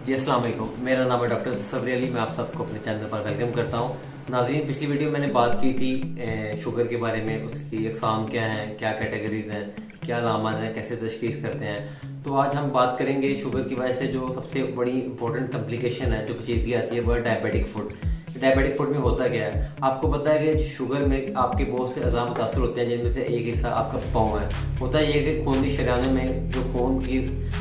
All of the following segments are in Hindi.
जी अस्सलाम वालेकुम, मेरा नाम है डॉक्टर सब्री अली। मैं आप सबको अपने चैनल पर वेलकम करता हूँ। नाज़रीन, पिछली वीडियो मैंने बात की थी शुगर के बारे में, उसकी अक़साम क्या हैं, क्या कैटेगरीज हैं, क्या अलामत हैं, कैसे तशख़ीस करते हैं। तो आज हम बात करेंगे शुगर की वजह से जो सबसे बड़ी इंपॉर्टेंट कम्प्लिकेशन है, जो पेचीदगी आती है, वह डायबिटिक फुट। डायबिटिक फुट में होता क्या है? आपको पता है कि शुगर में आपके बहुत से अज़ा मुतासर होते हैं, जिनमें से एक हिस्सा आपका पाँव है। होता ये है कि खून की शरीयानों में जो खून की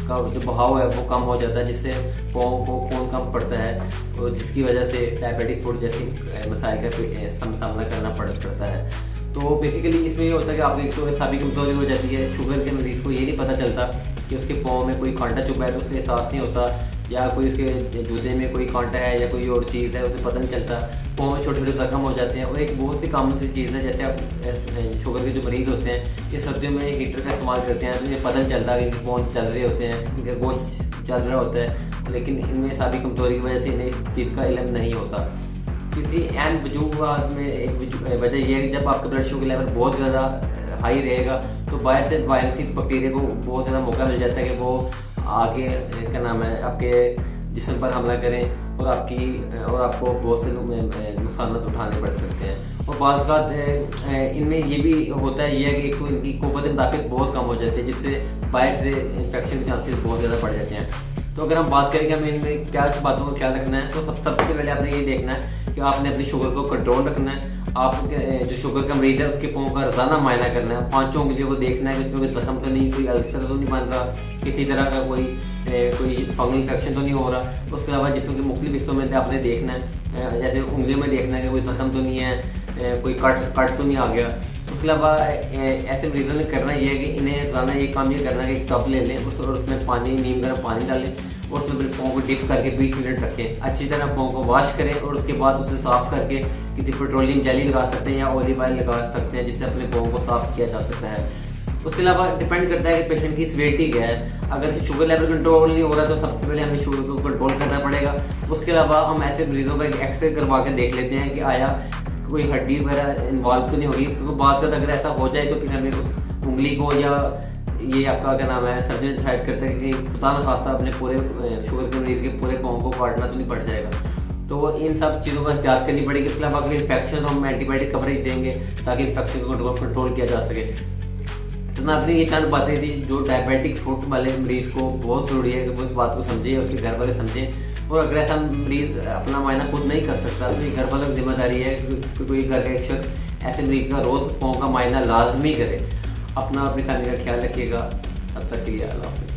का जो बहाव है वो कम हो जाता है, जिससे पाँव को खून कम पड़ता है, और जिसकी वजह से डायबिटिक फुट जैसी मसाइल का सामना करना पड़ता है। तो बेसिकली इसमें ये होता है कि आपकी तो साबिक कमजोरी हो जाती है। शुगर के मरीज़ को ये नहीं पता चलता कि उसके पाँव में कोई कांटा चुभा है, तो उसे एहसास नहीं होता, या कोई उसके जूते में कोई कांटा है या कोई और चीज़ है, उसे पता नहीं चलता। पाँव में छोटे छोटे जख्म हो जाते हैं। और एक बहुत सी कॉमन सी चीज़ है, जैसे आप शुगर के जो मरीज़ होते हैं, ये सर्दियों में हीटर का इस्तेमाल करते हैं, तो ये पता नहीं चलता कि इनके पाँव चल रहे होते हैं, इनका गोश्त चल रहा होता है, लेकिन इनमें साबिक कमजोरी की वजह से इन्हें इस चीज़ का इल्म नहीं होता। किसी अहम वजूहत में एक वजह यह है कि जब आपका ब्लड शुगर लेवल बहुत ज़्यादा हाई रहेगा, तो बाहर से वायरसी बैक्टीरिया को बहुत ज़्यादा मौका मिल जाता है कि वो आगे क्या नाम है आपके जिस्म पर हमला करें और आपको बहुत से नुकसान उठाने पड़ सकते हैं। और बाज़ बात इनमें ये भी होता है, ये है कि एक तो इनकी क़ुव्वत मुदाफ़िअत बहुत कम हो जाती है, जिससे बाहर से इन्फेक्शन के चांसेस बहुत ज़्यादा बढ़ जाते हैं। तो अगर हम बात करें कि हमें इनमें क्या बातों का ख्याल रखना है, तो सबसे पहले आपने ये देखना है कि आपने अपनी शुगर को कंट्रोल रखना है। आप जो शुगर का मरीज़ है उसके पाँव का रोज़ाना मुआयना करना है, 5 उंगलियों को देखना है कि उसमें कोई जख्म तो नहीं, कोई अल्सर तो नहीं बन रहा, किसी तरह का कोई फंगल इन्फेक्शन तो नहीं हो रहा। उसके अलावा जिस्म के मुख्तलिफ हिस्सों में आपने देखना है, जैसे उंगलियों में देखना है कि कोई जख्म तो नहीं है, कोई कट तो नहीं आ गया। उसके अलावा ऐसे मरीज़ों में करना ये है कि इन्हें रोज़ाना ये काम ये करना है कि एक टब ले लें, उसमें पानी नीम गर्म पानी डालें और उसमें फिर पाँव को डिप करके 20 मिनट रखें। अच्छी तरह पाँव को वॉश करें और उसके बाद उसे साफ़ करके किसी पेट्रोलियम जेली लगा सकते हैं या ऑलिव ऑयल लगा सकते हैं, जिससे अपने पाँव को साफ़ किया जा सकता है। उसके अलावा डिपेंड करता है कि पेशेंट की सीवियरिटी क्या है। अगर शुगर लेवल कंट्रोल नहीं हो रहा, तो सबसे पहले हमें शुगर को कंट्रोल करना पड़ेगा। उसके अलावा हम ऐसे मरीज़ों का एक एक्सरे करवा के देख लेते हैं कि आया कोई हड्डी वगैरह इन्वॉल्व तो नहीं होगी, क्योंकि बात करता अगर ऐसा हो जाए तो फिर हमें उस उंगली को या ये आपका क्या नाम है सर्जन डिसाइड करता है कि खुदा न खास्ता अपने पूरे शुगर के मरीज़ के पूरे पाँव को काटना तो नहीं पड़ जाएगा। तो इन सब चीज़ों का एहतियात करनी पड़ेगी। इसके अलावा अगर इन्फेक्शन तो हम एंटीबायोटिक कवरेज देंगे ताकि इन्फेक्शन को कंट्रोल किया जा सके। तो नाज़रीन, ये चंद बातें थी जो डायबिटिक फुट वाले मरीज़ को बहुत ज़रूरी है कि वो इस बात को समझे, उसके घर वाले समझें। और अगर ऐसा मरीज़ अपना मुआयना खुद नहीं कर सकता, तो ये घर वालों की जिम्मेदारी है कि कोई घर का एक शख्स ऐसे मरीज़ का रोज़ पाँव का मुआयना लाजमी करे। अपनी फैमिली का ख्याल रखिएगा। तब तक के लिए अल्लाह हाफ़िज़।